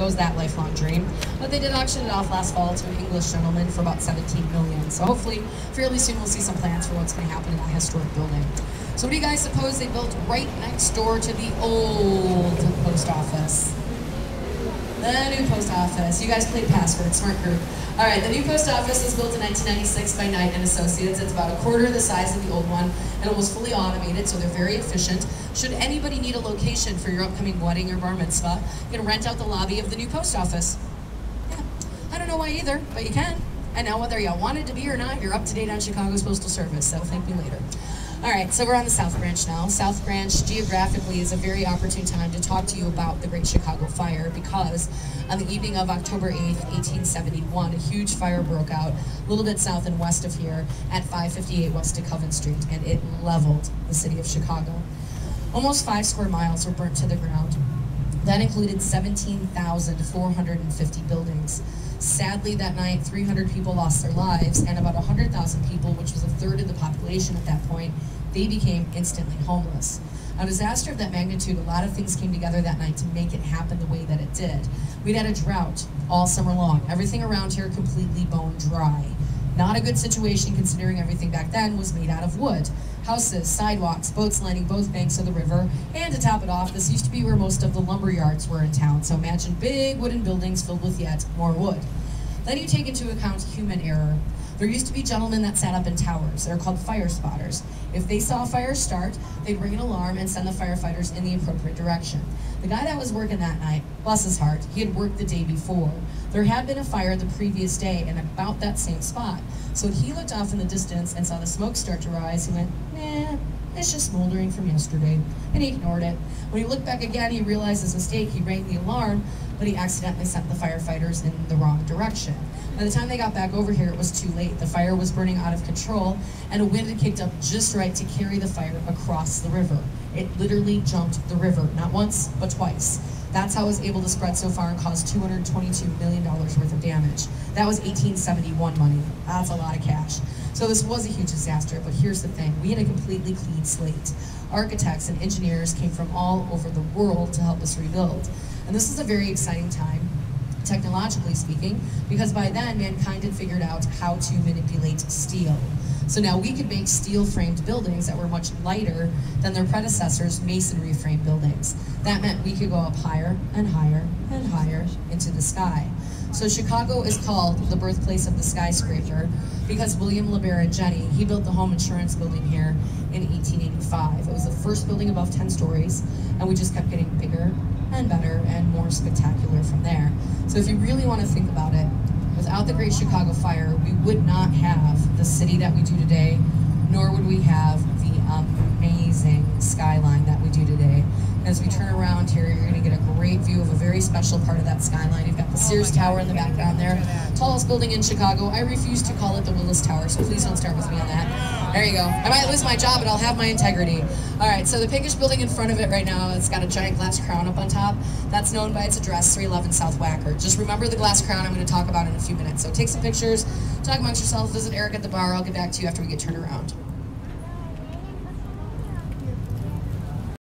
was that lifelong dream. But they did auction it off last fall to an English gentleman for about 17 million. So hopefully, fairly soon we'll see some plans for what's going to happen in that historic building. So what do you guys suppose they built right next door to the old post office? The new post office. You guys played Password, smart group. All right, the new post office was built in 1996 by Knight and Associates. It's about a quarter the size of the old one and almost fully automated, so they're very efficient. Should anybody need a location for your upcoming wedding or bar mitzvah, you can rent out the lobby of the new post office. Yeah, I don't know why either, but you can. And now whether you want it to be or not, you're up to date on Chicago's Postal Service, so thank me later. All right, so we're on the South Branch now. South Branch, geographically, is a very opportune time to talk to you about the Great Chicago Fire because on the evening of October 8th, 1871, a huge fire broke out a little bit south and west of here at 558 West DeKoven Street, and it leveled the city of Chicago. Almost 5 square miles were burnt to the ground. That included 17,450 buildings. Sadly, that night, 300 people lost their lives, and about 100,000 people, which was a third of the population at that point, they became instantly homeless. A disaster of that magnitude, a lot of things came together that night to make it happen the way that it did. We'd had a drought all summer long. Everything around here completely bone dry. Not a good situation considering everything back then was made out of wood. Houses, sidewalks, boats lining both banks of the river, and to top it off, this used to be where most of the lumber yards were in town, so imagine big wooden buildings filled with yet more wood. Then you take into account human error. There used to be gentlemen that sat up in towers. They're called fire spotters. If they saw a fire start, they'd ring an alarm and send the firefighters in the appropriate direction. The guy that was working that night, bless his heart, he had worked the day before. There had been a fire the previous day in about that same spot. So he looked off in the distance and saw the smoke start to rise. He went, nah, it's just smoldering from yesterday. And he ignored it. When he looked back again, he realized his mistake. He rang the alarm, but he accidentally sent the firefighters in the wrong direction. By the time they got back over here, it was too late. The fire was burning out of control, and a wind had kicked up just right to carry the fire across the river. It literally jumped the river, not once, but twice. That's how it was able to spread so far and cause $222 million worth of damage. That was 1871 money. That's a lot of cash. So this was a huge disaster, but here's the thing. We had a completely clean slate. Architects and engineers came from all over the world to help us rebuild. And this is a very exciting time, technologically speaking, because by then mankind had figured out how to manipulate steel. So now we could make steel-framed buildings that were much lighter than their predecessors' masonry-framed buildings. That meant we could go up higher and higher and higher into the sky. So Chicago is called the birthplace of the skyscraper because William LeBaron Jenney, he built the home insurance building here in 1885. It was the first building above 10 stories, and we just kept getting bigger and better and more spectacular from there. So if you really want to think about it, without the Great Chicago Fire, we would not have the city that we do today, nor would we have the amazing skyline that we do today. As we turn around here, you're going to get a great view of a very special part of that skyline. You've got the Sears Tower in the background there. Tallest building in Chicago. I refuse to call it the Willis Tower, so please don't start with me on that. There you go. I might lose my job, but I'll have my integrity. All right, so the pinkish building in front of it right now, it's got a giant glass crown up on top. That's known by its address, 311 South Wacker. Just remember the glass crown I'm going to talk about in a few minutes. So take some pictures, talk amongst yourselves, visit Eric at the bar. I'll get back to you after we get turned around.